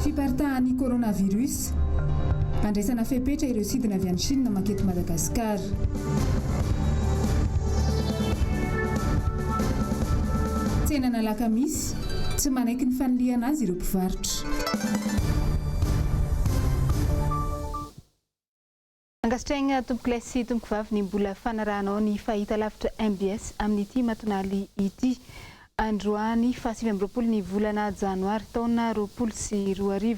Fipartahan'ny coronavirus andraisana fepetra ireo sidina avy any Chine mankety Madagasikara. Tsenana Alakamisy tsy manaiky ny faniliana azy ireo mpivarotra. Angastraigna tompokilay sy tompokivavy ny mbola fanarahanao ny fahita lavitra MBS amin'ity matonaly ity. Androany fahasivy amby roapolo ny volana Janoary taona 2024.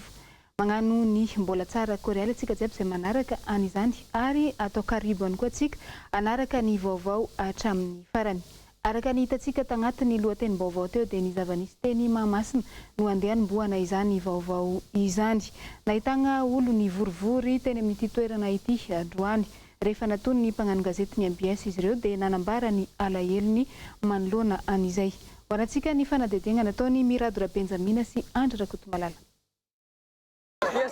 Magnano ny mbola tsara koreala tsika jiaby izay manaraka an'izany ary atao karibo any koa tsika anaraka ny vaovao hatramin'ny farany. Araka ny hitantsika tagnatin'ny lohatenim-baovao teo dia ny zava-nisy teny Mahamasina no andeha hanombohana izany vaovao izany. Nahitana olo ny vorivory teny amin'ity toerana ity androany. Rehefa natony ny mpagnano gazety ny MBS izy ireo dia nanambara ny alahelony manoloana an'izay. Horantsika ny fanadedena nataony Miradora Benjamina sy Andra Rakotomalala.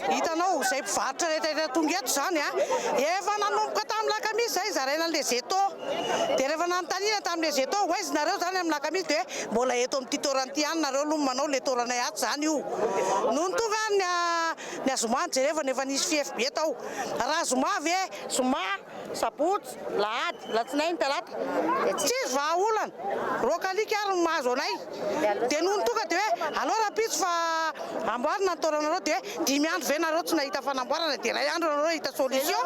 Hitanao zay mpivarotra rehetra tonga eto zany efa nanomboka tamin'ny lakamisy zay zaraina an'le zeto dia rehefa nanontaniana tamin'le zeto hoaizy nareo zany amin'ny lakamisy dia mbola eto amin'ity toran'ity ihany nareo aloha manao le toranay ato zany io noho ny tonga ny azomany jereva nefa nisy FFB tao raha zoma ave zoma sabotsy lahady latsinainy talata tsisy vahaolana rokalika ary ny mahazo anay dia noho ny tonga dia hoe alao raha pitso fa amboarina ny toranareo dia 10 andro ve nareo tsy nahita fanamboarana dia iray andro nareo hita solution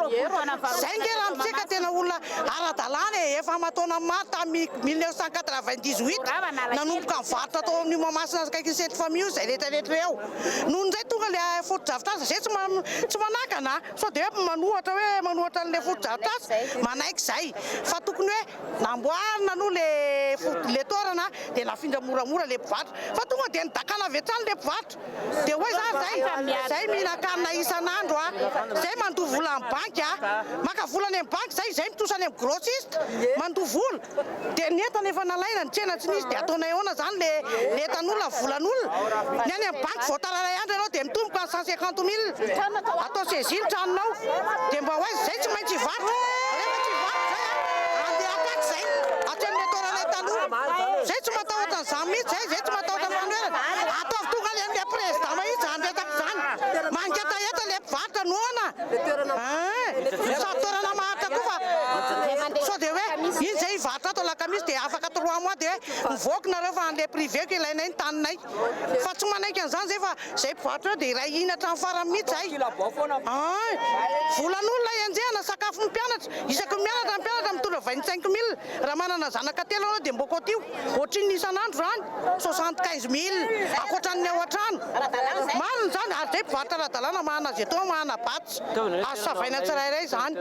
zay nge raha mitsika tena olona ara-dalàna efa mataona maro tamin'ny 1998 nanomboka mivarotra tao amin'ny Mahamasina kaiky set famille zay rehetrarehetra eo noho nizay tonga le foto-drafitrasa zay tsy manakana sao dia manohatra hoe manohatra an'le foto-drafitrasa manaiky zay fa tokony hoe namboarina no le torana dia nafindra moramora le mpivarotra fa tonga dia nidakana avy hatrany le mpivarotra dia hoe zay mihinan-kanina isan'andro zay mandoha vola amin'ny banky maka volany amin'ny banky zay mitosany amin'ny grossiste mandoha vola dia netana efa nalaina ny tsena tsy nisy dia ataonay ahoana zany le tan'olona volan'olona ny any amin'ny banky voatararay andro ianao dia mitomboka 150 000 atao saisine tranonao dia mba hoaizy zay tsy maintsy hivarotra rehefa tsy hivarotra zay andeha apaky zay atremin'ny toranay taloha zay tsy matahotra ny zany mihitsy zay tsy matahotra ny fanoerana ataovy tonga le président mahitsy andretako zany mangeta eta le mpivarotra noana satorana maharitra koa fa sao dia hoe iny zay hivarotra ato lakamisy dia afaka 3 mois dia mivoaka nareo fa an'le privé ko ilainay ny taninay fa tsy manaiky an'izany zay fa zay mpivarotra dia iray ina hatramin'ny farany mihitsy zay volan'olona enjehana sakafo ny mpianatra isaky mianatra ny mpianatra mitondra 25 000 raha manana zanaka telo anao dia mboko tio ohatriny isan'andro zany 75 000 akoatran'ny ao an-trano mariny zany ary zay mpivarotra ara-dalàna mahana zeto mahana batsy azo savaina tsirairay zany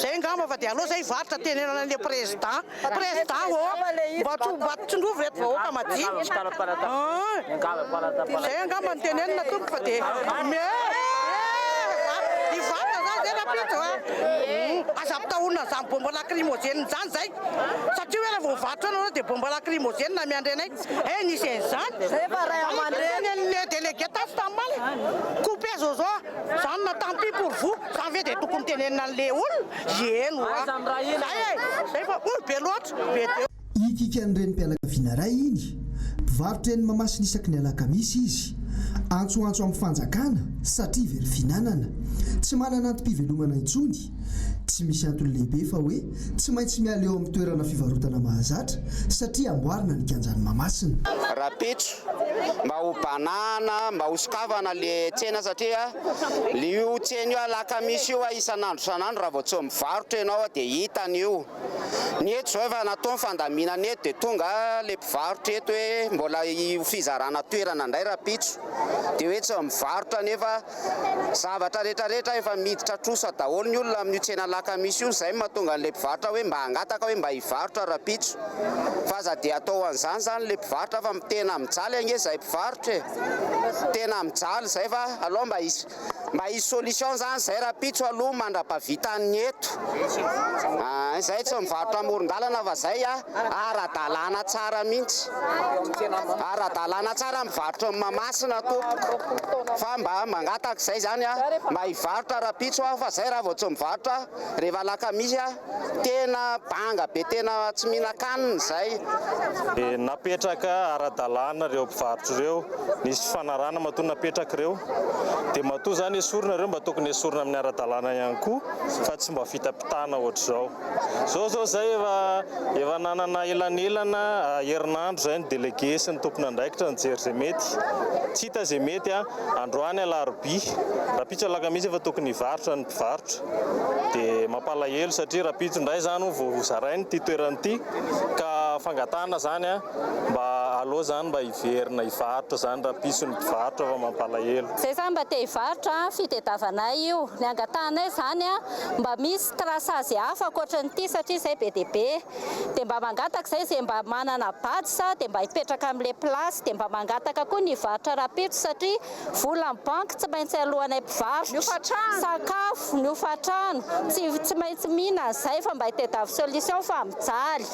zay ngamba fa dia aloha zay varotra tenenana le président mba tsindrovy reto vahoaka madinika zay angamba ny tenenina tompo fa dia ivarotra zany zay rapito azapitaolona zany bomba lacrymogène zany zay satria hoe raha vao mivarotra anao dia bomba lacrymogène na miandry anay nisy an'izany le délégué tasy tamin'ny maly coupé zao zany na tant pis pour vous zany ve dia tokony tenenina an'le olona eno zay fa be loatra be teo ikikan'ireny mpianakaviana ray iny mpivarotra eny Mahamasina isaky ny alakamisy izy antsoantso amin'ny fanjakana satria very finanana tsy manana antom-pivelomana intsony tsy misy antony lehibe fa hoe tsy maintsy miala eo amin'ny toerana fivarotana mahazatra satria amboarina ny kianjany Mahamasina rapetso mba ho banana mba ho sokavana le tsena satria io tsena io alakamisy io isan'andro raha vao tsy mivarotra ianao dia hitan'io ny eto zao efa natao fandaminana eto dia tonga le mpivarotra eto hoe mbola fizarana toerana indray rapitso dia hoe tsy mivarotra nefa zavatra rehetrarehetra efa miditra trosa daholo ny olona amin'io tsena alakamisy io zay mahatonga an'le mpivarotra hoe mba hangataka hoe mba hivarotra rapitso fa za dia atao an'izany zany le mpivarotra fa tena mijaly ange zay mpivarotra tena mijaly zay fa aloha mba mba hisy solution zany zay rapitso aloha mandra-pavitan'ny eto zay tsy mivarotra amoron-dalana fa zay ara-dalàna tsara mihitsy ara-dalàna tsara mivarotra amin'ny Mahamasina tompoko fa mba mangataka zay zany mba hivarotra rapitso fa zay raha vao tsy mivarotra rehefa alakamisy tena banga be tena tsy mihinan-kanina zay. Napetraka ara-dalàna reo mpivarotra reo, nisy fanarana matoa napetraka reo dia matoa zany esorina reo mba tokony esorina amin'ny ara-dalàna ihany koa fa tsy mba fitapitana ohatr'izao. Zao zay efa nanana elanelana herinandro zay ny délégué sy ny tompon'andraikitra nijery zay mety tsy hita zay mety androany alarobia rapitso alakamisy efa tokony hivarotra ny mpivarotra dia mampalahelo satria rapitso indray zany vao zarainy ty toerany ty ka fangatana zany mba aleo zany mba hiverina hivarotra zany rapitso ny mpivarotra fa mampalahelo. Zay zany mba te hivarotra fitadiavanay io ny angatanay zany mba misy trasazy hafa ankoatran'ity satria zay be dia be dia mba mangataka zay zay mba manana badisa dia mba hipetraka amin'ilay plasy dia mba mangataka koa ny varotra rapitso satria vola amin'ny banky tsy maintsy alohanay mpivarotra sakafo ny hofatrano tsy maintsy mihina zay fa mba hitadiava solution fa mijaly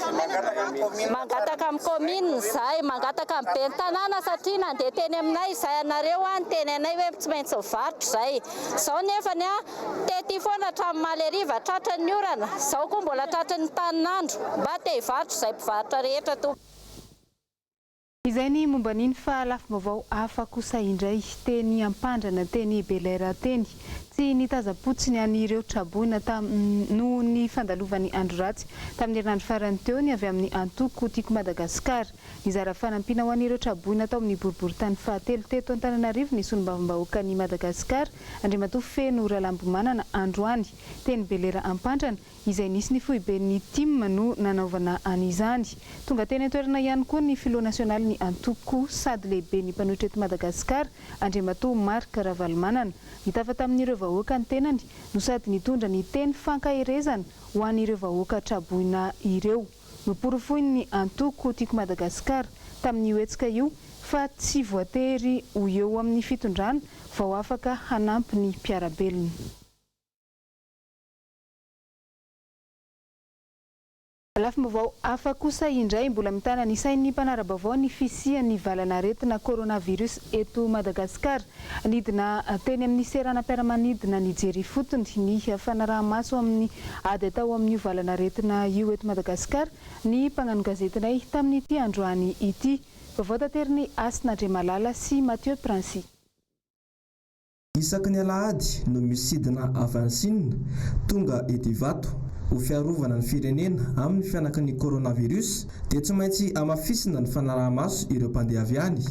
mangataka amin'ny commune zay mangataka amin'ny ben'ny tanàna satria nandeha teny aminay zay anareo ny teny anay hoe tsy maintsy mivarotra zay zao nefa ny tety foana hatramin'ny maleriva tratran'ny orana zao koa mbola tratran'ny tanin'andro mba te hivarotra zay mpivarotra rehetra to. Izay ny momba n'iny fa lafim-baovao hafa kosa indray teny Ampandrana teny Belera teny tsy nitazapotsiny an'ireo traboina noho ny fandalovan'ny andro ratsy tamin'ny herinandro farany teo ny avy amin'ny antoko tiako Madagasikara nizara fanampiana ho an'ireo traboina tao amin'ny boriboritany fahatelo teto Antananarivo ny solombavam-bahoaka ny Madagasikara Andriamatoa feno Ralambomanana androany teny Belera Ampandrana izay nisy ny foiben'ny tim no nanaovana an'izany tonga teny toerana ihany koa ny filo nasionaly ny antoko sady lehibe ny mpanohitra eto Madagasikara Andriamatoa Marc Ravalomanana nitafa tamin'ireo vahoaka ny tenany no sady nitondra ny teny fankaherezana ho an'ireo vahoaka traboina ireo noporofoiny ny antoko tiako Madagasikara tamin'ny hoetsika io fa tsy voatery ho eo amin'ny fitondrana vao afaka hanampy ny mpiarabelona. Lafim-baovao hafa kosa indray mbola mitana ny sain'ny mpanara-baovao ny fisian'ny valanaretina coronavirus eto Madagasikara nidina teny amin'ny seranam-piaramanidina nijery fotony ny fanaraha-maso amin'ny ady atao amin'ny valanaretina io eto Madagasikara ny mpagnano gazetinay tamin'ity androany ity vaovao tateriny Asin'Andriamalala sy Mathieu Princy. Isaky ny alahady no misidina AMIN'NY tonga Edivato ho fiarovana ny firenena amin'ny fianakan'ny coronavirus dia tsy maintsy amafisina ny fanaraha-maso ireo mpandeha avy any.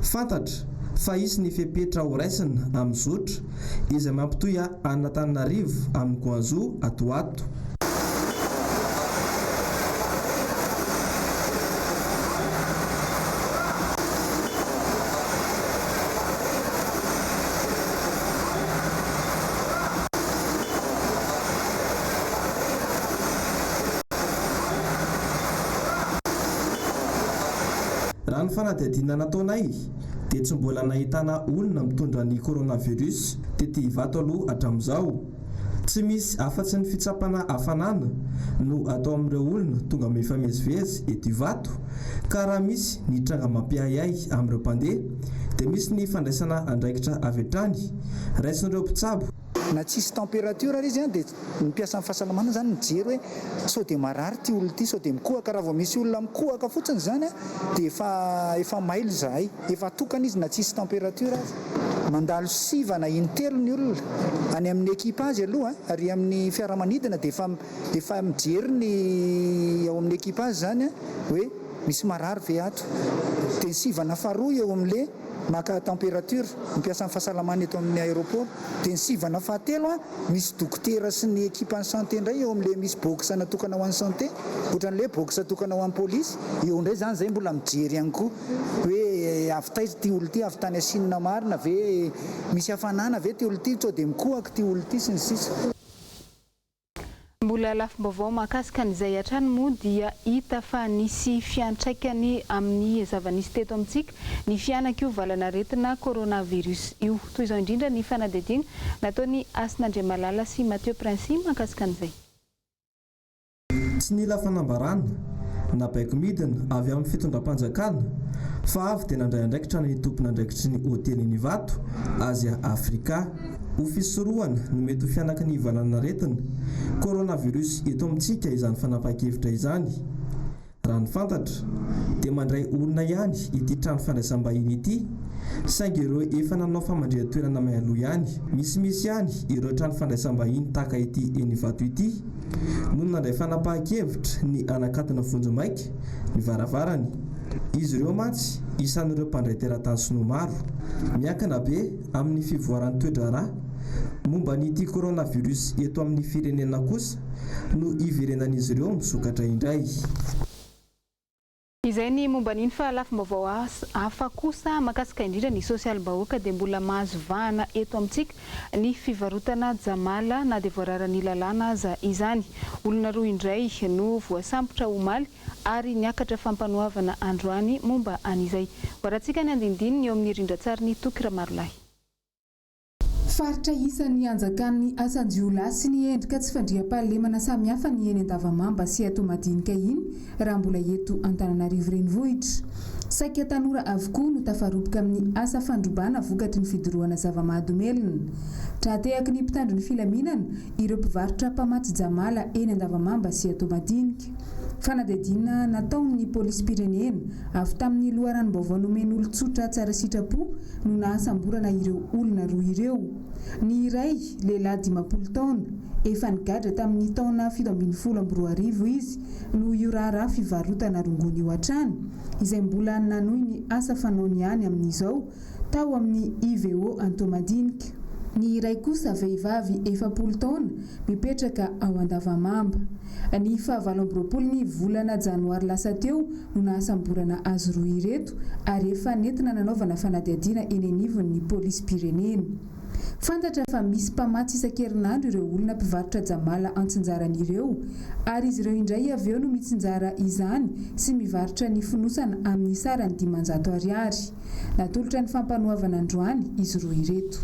Fantatra fa isy ny fepetra ho raisina amin'ny zotra izay mampitohy Antananarivo amin'ny Guangzhou atoato. Raha ny fanadihadiana nataonay dia tsy mbola nahitana olona mitondra ny coronavirus tety Ivato aloha hatramin'izao. Tsy misy afa-tsy ny fitsapana hafanana no atao amin'ireo olona tonga mifamezivezy eto Ivato ka raha misy ny tranga mampiahiahy amin'ireo mpandeha dia misy ny fandraisana andraikitra avy hatrany raisin'ireo mpitsabo. Na tsisy température izy dia mipiasa amin'ny fahasalamana zany mijery hoe sao dia marary ty olona ty sao dia mikohaka raha vao misy olona mikohaka fotsiny zany dia efa mailo zahay efa tokana izy na tsisy température mandalo siva na intelo ny olona any amin'ny équipage aloha ary amin'ny fiaramanidina dia efa mijery ny ao amin'ny équipage zany hoe misy marary ve ato dia sivana faharoa eo amin'le maka température mipiasa amin'ny fahasalamana eto amin'ny aéroport dia ny sivana fahatelo misy dokotera sy ny équipe santé indray eo amin'le misy box natokana ho an'ny santé ohatran'le box natokana ho an'ny polisy eo indray zany zay mbola mijery ihany koa hoe avy taiza ty olo ty avy tany asinina marina ve misy hafanana ve ty olo ty sao dia mikohaka ty olo ty sy ny sisa. Mbola lafim-baovao mahakasika an'izay hatrany moa dia hita fa nisy fiantraikany amin'ny zava-nisy teto amintsika ny fianak'io valanaretina coronavirus io. Toy izao indrindra ny fanadihadiana nataony Asin'Andriamalala sy Mathieu Prince mahakasika an'izay. Tsy nila fanambarana na baiko midina avy amin'ny fitondram-panjakana fa avy tena nandray andraikitra ny tompona andraikitry ny hotely ny vato Azia Afrika ho fisorohana no mety ho fianaky ny valanaretina coronavirus eto amintsika izany fanapahan-kevitra izany. Raha ny fantatra dia mandray olona ihany ity trano fandraisam-bahiny ity saingy ireo efa nanao famandria-toerana mialoha ihany. Misy ihany ireo trano fandraisam-bahiny tahaka ity eny vato ity no nandray fanapahan-kevitra ny anakatina vonjomaika ny varavarany. Izy ireo matsy isan'ireo mpandray teratany sinoa maro miankina be amin'ny fivoaran'ny toedrara momba n'ity coronavirus eto amin'ny firenena kosa no iverenan'izy ireo misokatra indray. Izay ny momba n'iny fa lafim-baovao hafa kosa mahakasika indrindra ny sosialim-bahoaka dia mbola mahazo vahana eto amintsika ny fivarotana jamala na dia voararany lalàna aza izany. Olona roa indray no voasambotra omaly ary niakatra fampanoavana androany momba an'izay. Voarantsika ny andindininy eo amin'ny rindran-tsary ny Tokira Marolahy. Faritra isan'ny anjakan'ny asan-jiolahy sy ny endrika tsy fandriam-pahalemana samihafa ny eny Vaovao sy eto madinika iny raha mbola eto Antananarivo renivohitra. Saika tanora avokoa no tafaroboka amin'ny asa fandrobana vokatry ny fidorohana zava-mahadomelina. Tratehaky ny mpitandro ny filaminana ireo mpivarotra mpamatsy jamala eny Vaovao sy eto madinika. Fanadihadiana nataon'ny polisy pirenena avy tamin'ny loharanom-baovao nomeny olon-tsotra tsara sitrapo no nahasamborana ireo olona roa ireo. Ny iray lehilahy 10 taona efa nigadra tamin'ny taona 2012 izy no iorara fivarotana rongony eo an-trano izay mbola nanohy ny asa fanaony ihany amin'izao tao amin'ny IVO Antomadinika. Ny iray kosa vehivavy 10 taona mipetraka ao Andavamamba. Ny 27 ny volana Janoary lasa teo no nahasamborana azy roa ireto ary efa nentina nanaovana fanadihadiana eny anivon'ny polisy pirenena. Fantatra fa misy mpamatsy isan-kerinandro ireo olona mpivarotra jamala antsinjaran'ireo ary izy ireo indray avy eo no mitsinjara izany sy mivarotra ny fonosana amin'ny sarany 500 ariary. Natolotra ny fampanoavana androany izy roa ireto.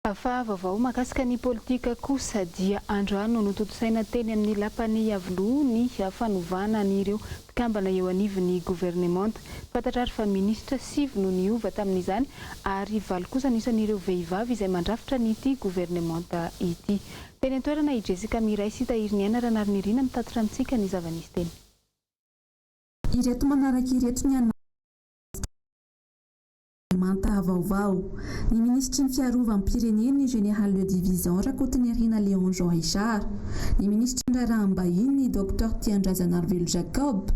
Fa vaovao mahakasika ny politika kosa dia androany no notontosaina teny amin'ny lapany avoloa ny fanovana an'ireo mpikambana eo anivon'ny gouvernemanta. Fantatrary fa minisitra 7 no niova tamin'izany ary 7 kosa nisan'ireo vehivavy izay mandrafitra n'ity gouvernemanta ity. Teny an-toerana i Jessica Miray sy Tahiriniana Ranarynirina mitatra amintsika ny zava-nisy teny. Ireto manaraka ireto ny manta vaovao. Ny ministry ny fiarovam-pirenena ny général de division Rakotineriana Léon Jean Richard, ny ministry ny raharaham-bahiny ny Dr Tiandrazanarvelo Jacob,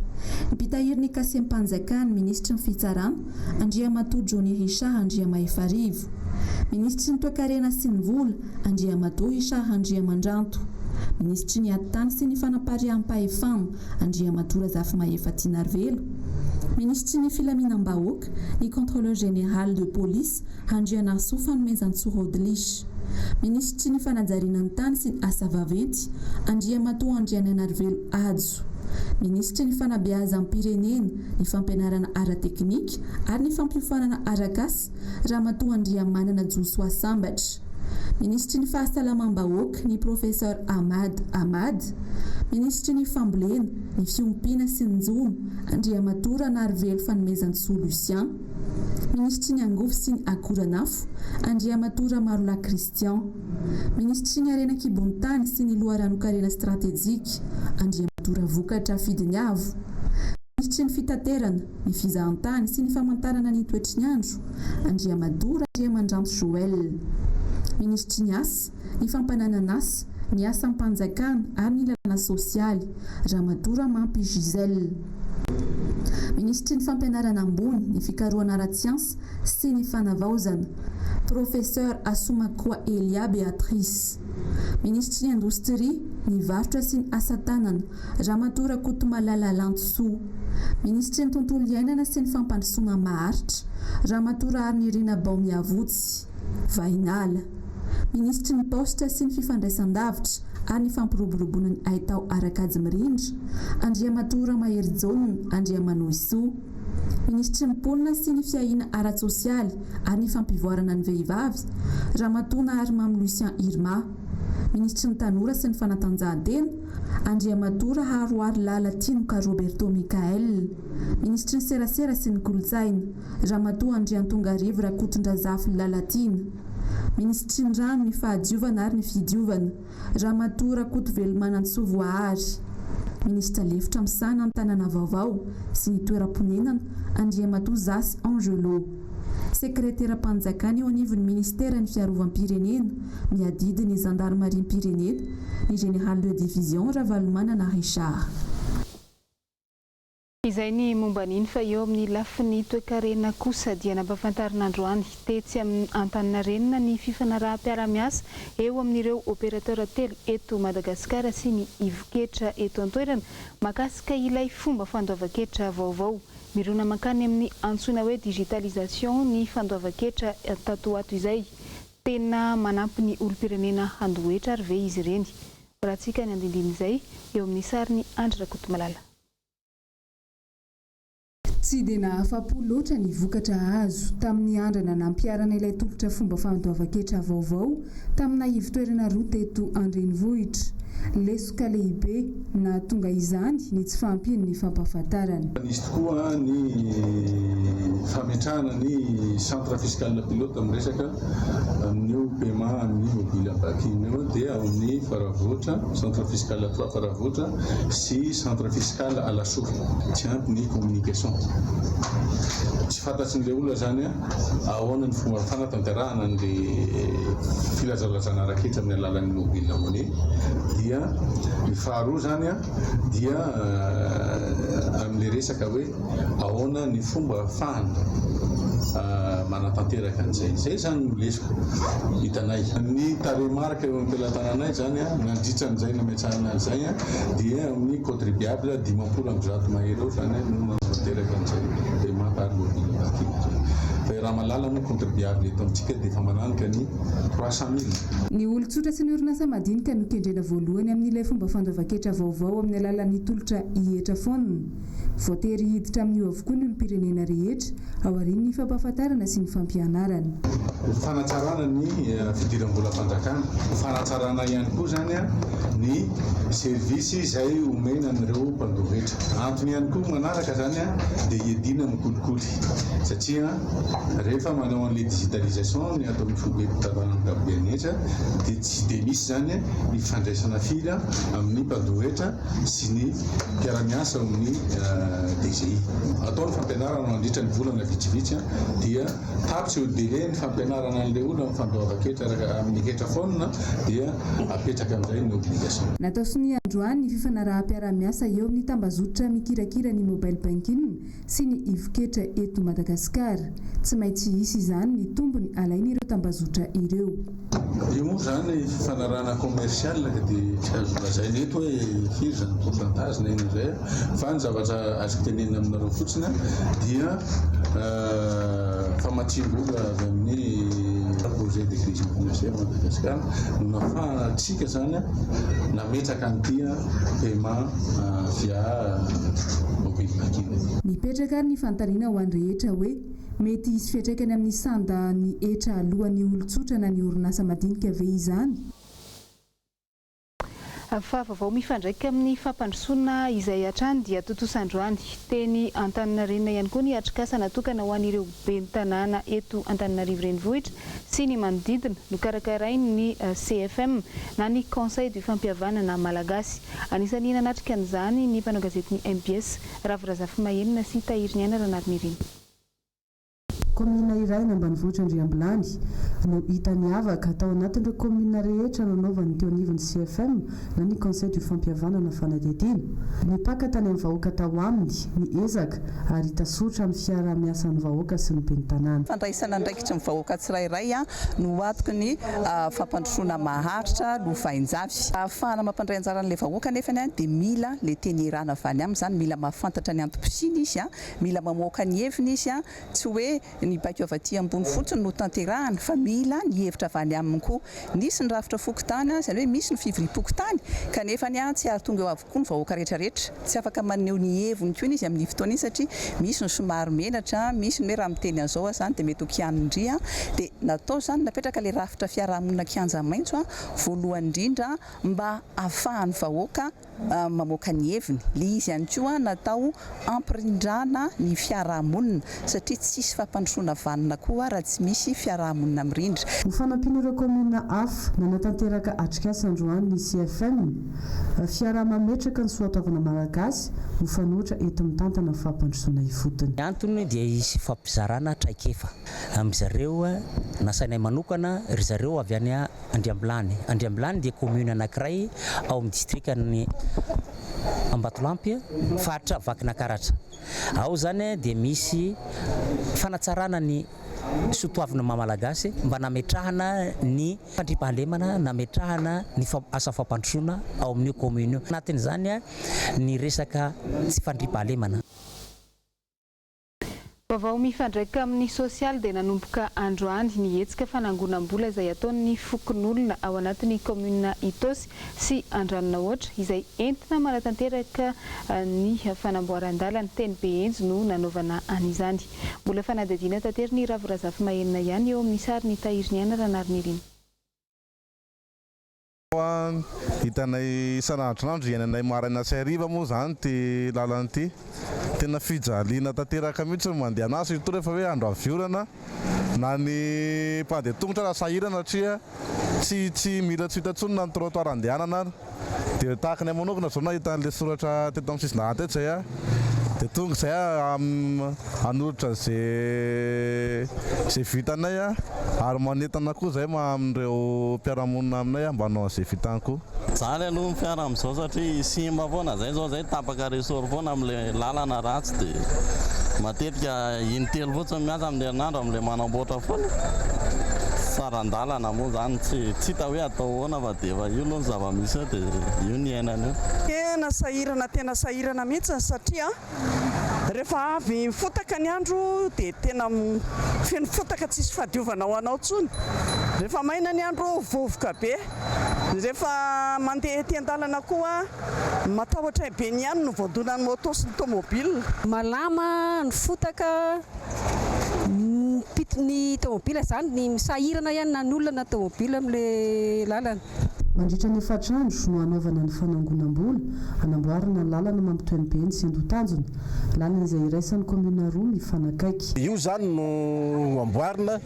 ny mpitahiry kasempanjakana ny ministry ny fitsarana Andriamato Johnny Richard Andriamaefarivo, ministry ny toekarena sy ny vola Andriamato Richard Andriamandranto, ministry ny atany sy ny fanapariam-pahefana Andriamato Razafy Maefatinarvelo, ministry ny filaminam-bahoaka ny contrôleur général de police Andrianaso Fanomezantso Rodlish, ministry ny fanajariana ny tany sy ny asa vaventy Andriamato Andriananarvelo Adzo, ministry ny fanabeazam-pirenena ny fampianarana ara-teknika ary ny fampiofanana arakasy Ramatoa Andriamanana Josoa Sambatra, ministry ny fahasalamam-bahoaka ny professeur Ahmad, ministry ny fambolena ny fiompiana sy ny njono Andriamato Ranarvelo Fanomezantso Lucien, ministry ny angofo sy ny akoranafo Andriamato Ramarola Christian, ministry ny arena kibontany sy ny loharanokarena stratégique Andriamato Ravokatra Fidiniavo, ministry ny fitaterana ny fizahantany sy ny famantarana ny toetry ny andro Andriamato Andriamandranto Joel, ministry ny asa ny fampananana asa ny asa ampanjakana ary ny lalàna sosialy Ramatoa Ramampy Giselle, ministry ny fampianarana ambony ny fikarohana ara-tsiansa sy ny fanavaozana professeur Asomakoa Elia Beatrice, ministry ny indostria ny varotra sy ny asa tanana Ramatoa Rakotomalala Lantso, ministry ny tontolo iainana sy ny fampandrosoana maharitra Ramatoa Raharynirina Baomiavotsy Vainala, ministry ny posta sy ny fifandraisan-davitra ary ny fampiroboroboana ny aitao arakajy mirindra Andriamatora Mahery John Andriamanoisoa. Ministry ny Paolina sy ny fiahiana ara-tsosialy ary ny fampivoarana ny vehivavy Ramatona ary Mamy Lucien Irma. Ministry ny Tanora sy ny fanatanjahantena Andriamatora Haroary Lalatinoka Roberto Mikael. Ministry ny Serasera sy ny Kolotsaina Ramatoa Andriantongarivo Rakotondrazafy Lalatina. Ministry ny Rano, ny Fahadiovana ary ny Fidiovana Ramatoa Rakotovelomana Ntsovoahary. Ministra Lefitra Misana Antanana Vaovao sy ny Toeram-ponenana Andriamatoa Zasy Angelo. Sekretera Mpanjakana eo anivon'ny Ministera ny Fiarovam-pirenena miadidy ny Gendarmerie-pirenena ny Général de Division Ravalomanana Richard. Izay ny momba niny fa eo amin'ny lafiny toe-karena kosa dia nampafantarina androany tetsy amin'ny Antaninarenina ny fifanaraha-piaramiasa eo amin'ireo opérateur telo eto Madagasikara sy ny ivo-ketra eto an-toerana makasika ilay fomba fandoavan-ketra vaovao. Mirona mankany amin'ny antsoina hoe digitalisation ny fandoavan-ketra tato ato izay tena manampy ny olom-pirenena handoetra ary ve izy ireny. Ratsika ny andindiny izay eo amin'ny sariny Andry Rakotomalala. Tsy dia nahafa-po loatra ny vokatra azo tamin'ny andrana nampiarana ilay tolotra fomba fandoavan-ketra vaovao tamina ivo-toerana roa teto Andrenivohitra. Lesoka lehibe na tonga izany ny tsy fahampiany ny fampahafantarana. Misy tokoa ny fametrahana ny centre fiscal pilote amin'ny resaka amin'io paiement amin'ny mobile banking io dia amin'ny faravohitra centre fiscal faravohitra sy centre fiscal Alaso tsy ampy ny communication. Tsy fantatsin'ilay olona zany ahoana ny fomba fanatanterahana an'ilay filazalazana raketra amin'ny alalan'ny mobile monnaie dia ny faharoa zany dia amin'ilay resaka hoe ahoana ny fomba ahafahana manatanteraka an'izay. Zay zany no lesoko hitanay. Ny taremarika eo am-pelatananay zany nandritra an'izay nametrahana an'izay dia amin'ny contribuable 10% mahery eo zany no manatanteraka an'izay paiement par mobile banking. Raha malala no contribuable eto amintsika dia efa mananika ny 300,000. Ny olon-tsotra sy ny orinasa madinika no kendrena voalohany amin'ilay fomba fandoavan-ketra vaovao amin'ny alalan'ny tolotra hihetra foana. Voatery hiditra amin'io avokoa ny olom-pirenena rehetra ao aorian'ny fampahafantarana sy ny fampianarana. Fanatsarana ny fidiram-bola fanjakana, fanatsarana ihany koa zany ny servisy izay omena amin'ireo mpandoa-hevitra. Antony ihany koa manaraka zany dia hiadina amin'ny kolikoly satria rehefa manao an'ilay digitalisation ny atao amin'ny fobe-pitanana ankapobean'etra dia tsy dia misy zany ny fandraisana fila amin'ny mpandoa-hevitra sy ny mpiara-miasa amin'ny DGI. Ataony fampianarana mandritra ny volana vitsivitsy dia tapitra eo délai ny fampianarana an'ilay olona amin'ny fandoavan-ketra amin'ny ketra foana dia apetraka amin'izay ny obligation. Natao sony androany ny fifanaraha-piara-miasa eo amin'ny tambazotra mikirakira ny mobile banking sy ny ivo-ketra eto Madagasikara. Tsy maintsy hisy izany ny tombony alain'ireo tambazotra ireo. Io moa zany fifanarahana commercial dia tsy azo lazaina eto hoe firy zany pourcentage na ino izay fa ny zavatra azo tenenina aminareo fotsiny dia famatsiam-bola avy amin'ny projet de crise financière Madagasikara no nafahantsika zany nametraka an'ity paiement via mobile banking. Mipetraka ary ny fanontaniana ho an'ny rehetra hoe mety hisy fiantraikany amin'ny sanda ny etra alohan'ny olon-tsotra na ny orinasa madinika ve izany. Fa vaovao mifandraika amin'ny fampandrosoana izay hatrany dia tontosandroany teny Antaninarenina ihany koa ny atrikasa natokana ho an'ireo ben'ny tanàna eto Antananarivo renivohitra sy ny manodidina no karakarainy ny CFM na ny Conseil du fampihavanana malagasy. Anisan'ny nanatrika an'izany ny mpanao gazetiny MBS Ravirazafy Mahenina sy Tahiriniana Ranarimirin. Komina iray ny ambanivohitra Andriambilany no hita miavaka tao anatin'ireo komina rehetra nanaovan'ny teo anivon'ny CFM na ny Conseil du fampihavanana fanadihadiana. Mipaka tany amin'ny vahoaka tao aminy ny ezaka ary hita sotra amin'ny fiara-miasan'ny vahoaka sy ny ben'ny tanàna. Fandraisana andraikitra ny vahoaka tsirairay no atoky ny fampandrosoana maharitra no vainjavy. Ahafahana mampandray anjara an'ilay vahoaka nefa dia mila le teny irana avy any aminy zany, mila mahafantatra ny antom-pisiny izy, mila mamoaka ny heviny izy, tsy hoe ny baiko avy aty ambony fotsiny no tanterahana fa mila ny hevitra avy any aminy koa nisy ny rafitra fokotany izany hoe misy ny fivoriam-pokotany kanefa ny tsy ary tonga eo avokoa ny vahoaka rehetrarehetra tsy afaka maneho ny heviny koa izy amin'ny fotoana iny satria misy ny somary menatra misy ny hoe raha miteny an'izao izany dia mety ho kianindria dia natao izany napetraka ilay rafitra fiarahamonina kianja maitso voalohany indrindra mba ahafahan'ny vahoaka mamoaka ny heviny ilay izy ihany koa natao ampirindrana ny fiarahamonina satria tsisy fampandrosoana vanina koa raha tsy misy fiarahamonina mirindra. Ho fanampian'ireo komina hafa nanatanteraka atrikasa androany ny CFM fiaraha-mametraka ny soatoavana malagasy ho fanoatra eto mitantana fampandrosoana ifotony. Ny antony dia isy fampizarana traikefa amin'izareo nasainay manokana ry zareo avy any Andriambilany. Andriambilany dia commune anankiray ao amin'ny distriktan'ny Ambatolampy faritra Vakinakaratra. Ao zany dia misy fanatsarana ny soatoavana malagasy mba nametrahana ny fandriampahalemana nametrahana ny asa fampandrosoana ao amin'ny commune. Anatin'izany ny resaka tsy fandriampahalemana. Vaovao mifandraika amin'ny sosialy dia nanomboka androany ny hetsika fanangonam-bola izay ataon'ny fokon'olona ao anatin'ny komina ITAOSY sy Andriananaohatra izay entina manatanteraka ny fanamboaran-dalana teny PENJY no nanaovana an'izany. Mbola fanadihadiana tanteraka ny Ravirazafy Mahenina ihany eo amin'ny sary ny tahiriny ihany Ranariny. Hitanay isan'andro iainanay maraina sy hariva moa zany ty lalana ty tena fijaliana tanteraka mihitsy mandeha anazy ito rehefa hoe andro aviorana na ny mpandeha tongotra raha sahirana satria tsy mila tsy hitantsony na ny trottoir andehanana dia tahaka ny manokana zao nahita an'ilay soratra teto amin'ny sisina teto zay dia tonga zay hanolotra zay vitanay ary manentana koa zay amin'ireo mpiarahamonina aminay mba hanao zay vitany zany aloha ny fiara amin'izao satria simba foana zay zao zay tapaka resort foana amin'ilay lalana ratsy dia matetika intelo fotsiny miasa amin'ny herinandro amin'ilay manamboatra foana sarandalana moa zany tsy hita hoe atao hoana fa dia efa io aloha ny zava-misy dia io ny ainany io. Tena sahirana mihitsy satria rehefa avy mifotaka ny andro dia tena feno fotaka tsisy fahadiovana ho anao tsony. Rehefa maina ny andro vovoka be. Rehefa mandeha ety an-dalana koa matahotra be ny ihany no voadonan'ny moto sy ny tomobile. Malama ny fotaka ny tomobile zany ny misahirana ihany na ny olona na tomobile amin'ilay lalana. Mandritra ny efatrandro no anaovana ny fanangonam-bola hanamboarana ny lalana mampitohy ny PENJY sy Andotanjona, lalana izay iraisan'ny komina roa mifanakaiky. Io zany no amboarina,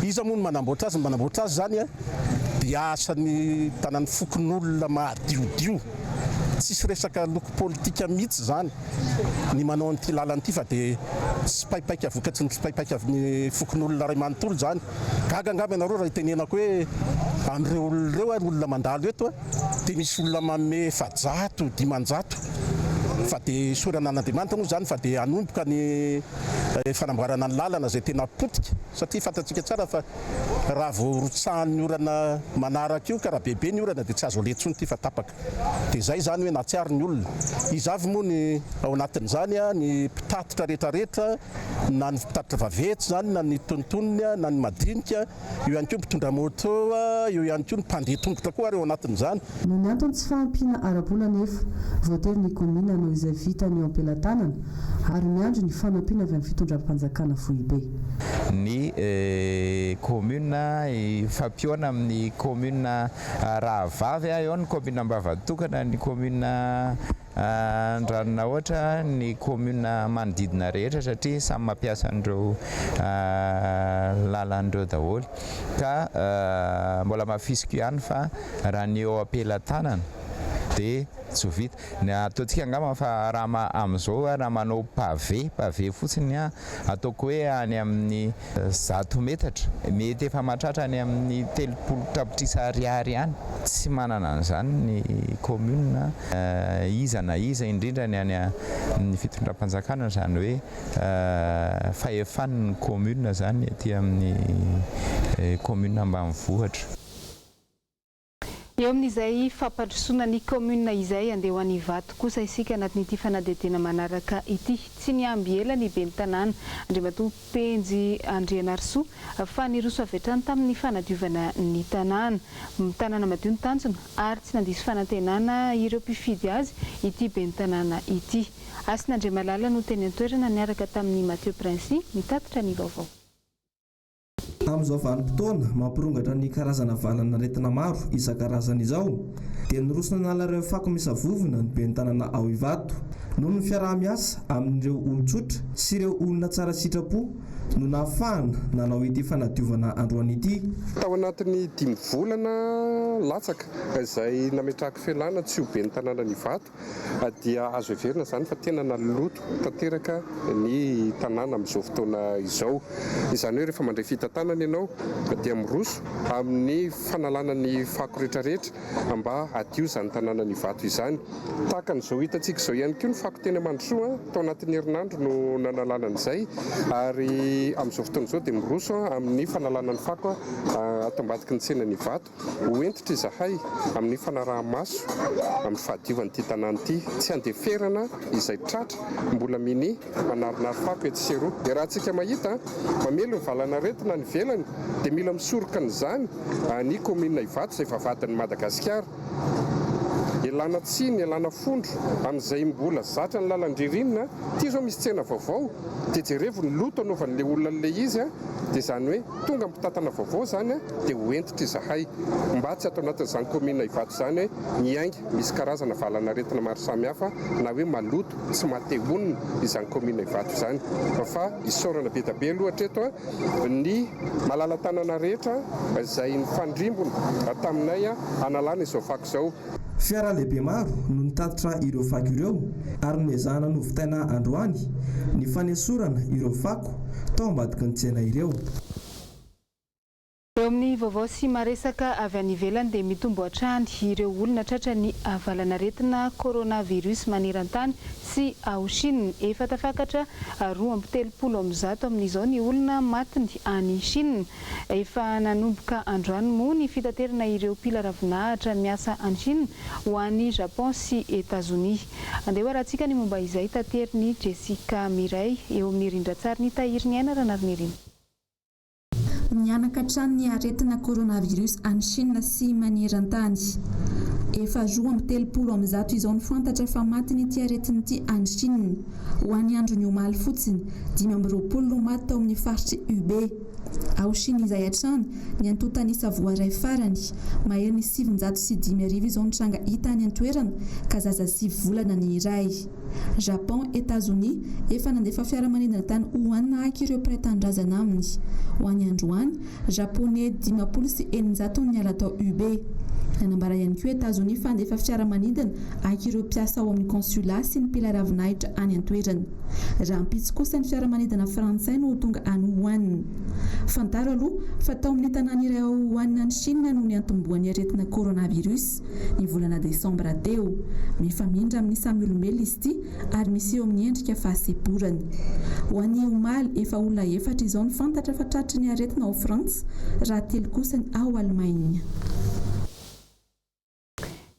iza moa no manamboatra azy zany dia asan'ny tanan'ny fokon'olona mahadiodio. Tsisy resaka loko politika mihitsy zany ny manao an'ity lalana ity fa dia tsy paipaika vokatsy ny tsy paipaika ny fokon'olona ray manontolo zany. Gaga angamba ianareo raha itenenako hoe amin'ireo olona olona mandalo eto dia misy olona manome 100 500 fa dia soranan'Andriamanitra moa zany fa dia hanomboka ny fanamboarana ny lalana zay tena potika satria fantatsika tsara fa raha vao rotsahan'ny orana manaraka io ka raha bebe ny orana dia tsy azo aletsony ity fa tapaka. Dia zay zany hoe natsiary ny olona izavy moa ny ao anatin'izany ny mpitatitra rehetrarehetra na ny mpitatitra vavetsy zany na ny tontonony na ny madinika io ihany koa mpitondra moto io ihany koa ny mpandeha tongotra koa ary ao anatin'izany. No ny antony tsy fahampiana arabola nefa voatery ny komina no izay vitany eo am-pelantanana ary miandry ny fanampiana avy amin'ny fitondram-panjakana foibe. Ny komina fampiona amin'ny komina Rahavavy eo ny komina Ambavatokana ny komina Andriananaohatra ny komina manodidina rehetra satria samy mampiasa an'ireo lalan'ireo daholo ka mbola mafisiko ihany fa raha ny eo am-pelantanana dia tsy ho vita. Ny ataontsika angamba fa raha amin'izao raha manao pavé fotsiny ataoko hoe any amin'ny 100 metatra mety efa mahatratra any amin'ny 30 tapitrisa ariary ihany. Tsy manana an'izany ny commune iza na iza indrindra ny any amin'ny fitondram-panjakana zany hoe fahefan'ny commune zany ety amin'ny commune ambanivohitra. Eo amin'izay fampandrosoana ny commune izay andeha ho any Ivato kosa isika anatin'ity fanadihadiana manaraka ity. Tsy niamby ela ny ben'ny tanàna Andriamatoa PENJY RANDRIANARISOA fa niroso avy hatrany tamin'ny fanadiovana ny tanàna. Tanàna madio ny tanjona ary tsy nandiso fanantenana ireo mpifidy azy ity ben'ny tanàna ity. Asin'Andriamalala no teny an-toerana niaraka tamin'ny Mathieu Princy mitatitra ny vaovao. Amin'izao vanim-potoana mampirongatra ny karazana valana aretina maro isan-karazany izao dia nirosona nalareo fako misavovona ny ben'ny tanàna ao Ivato noho ny fiaraha-miasa amin'ireo olon-tsotra sy ireo olona tsara sitrapo no nahafahana nanao ity fanadiovana androany ity. Tao anatin'ny 5 volana latsaka izay nametrahako fialana tsy ho ben'ny tanàna ny Ivato dia azo heverina izany fa tena naloto tanteraka ny tanàna amin'izao fotoana izao. Izany hoe rehefa mandray fitantanana ianao dia miroso amin'ny fanalana ny fako rehetrarehetra mba adio izany tanàna ny Ivato izany. Tahaka n'izao hitantsika izao ihany koa ny fako teny Mandrosoa tao anatin'ny herinandro no nanalana an'izay ary amin'izao fotoana izao dia miroso amin'ny fanalana ny fako ato ambadiky ny tsenan'ny Ivato hoentitra izahay amin'ny fanaraha-maso amin'ny fahadiovan'ity tanàna ity tsy andeferana izay tratra mbola mini manarinary fako etsy sy eroa. Dia raha antsika mahita mamelo ny valana aretina ny velany dia mila misoroka n'izany ny commune Ivato izay vavahadin'i Madagasikara. Elana tsiny, elana fondro amin'izay mbola zatra ny lalan-dririnina. Ity izao misy tsena vaovao dia jerevo ny loto anaovan'ilay olona an'ilay izy dia izany hoe tonga mitantana vaovao izany dia hoentitra izahay mba tsy atao anatin'izany commune Ivato izany hoe miainga misy karazana valana aretina maro samihafa na hoe maloto tsy matehonina izany commune Ivato izany fa isaorana be da be aloha eto ny malala-tanana rehetra izay ny fandrimbona taminay analana izao fako izao. Fiara lehibe maro no nitatitra ireo fako ireo ary niezahana novitaina androany ny fanesorana ireo fako tao ambadiky ny tsena ireo. Eo amin'ny vaovao sy maresaka avy any ivelany dia mitombo hatrany ireo olona tratra ny avalanan-aretina coronavirus maneran-tany sy ao Chine. Efa tafakatra 2.30 amin'izao amin'izao ny olona matiny any Chine. Efa nanomboka androany moa ny fitaterana ireo mpila ravinahitra miasa any Chine ho an'ny Japon sy États-Unis. Andeha hoarantsika ny momba izay tateriny Jessica Miray eo amin'ny rindran-tsary ny tahiriny aina ranariny. Mianaka hatrany ny aretina coronavirus any Chine sy maneran-tany. Efa 2.30 amin'izao izao ny fantatra fa maty n'ity aretina ity any Chine. Ho an'ny andro ny omaly fotsiny 520 no maty tao amin'ny faritry Hubei. Ao Chine izay hatrany ny antotanisa voaray farany mahery ny 705 izao ny tranga hita any an-toerana ka zaza 7 volana ny iray. Japon, États-Unis efa nandefa fiaramanidina tany Wuhan nahaka ireo mpiray-tandrazana aminy. Ho an'ny androany Japonais 49 niala tao Hubei. Nanambara ihany koa États-Unis fa andefa fiaramanidina ahaka ireo mpiasa ao amin'ny consulat sy ny mpila ravinahitra any an-toerana. Raha ampitsy kosa ny fiaramanidina frantsay no tonga any Wuhan. Fantaro aloha fa tao amin'ny tanàna iray ao Wuhan any Chine no ny antomboan'ny aretina coronavirus ny volana desambra teo. Mifamindra amin'ny samy olombelona izy ity ary misy eo amin'ny endrika fahaseborana. Ho an'ny omaly efa olona 4 izao ny fantatra fa tratry ny aretina ao Frantsa raha 3 kosa ny ao Allemagne.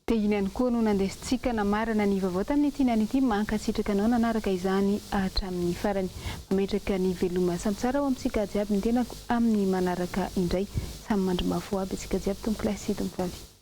Dia iny ihany koa no nandesintsika namarana ny vaovao tamin'ity niany ity mankasitraka anao nanaraka izany hatramin'ny farany. Mametraka ny veloma samy tsara ao amintsika jiaby ny tenako amin'ny manaraka indray. Samy mandry mafo aby antsika jiaby tompoko lasy tompoko avy.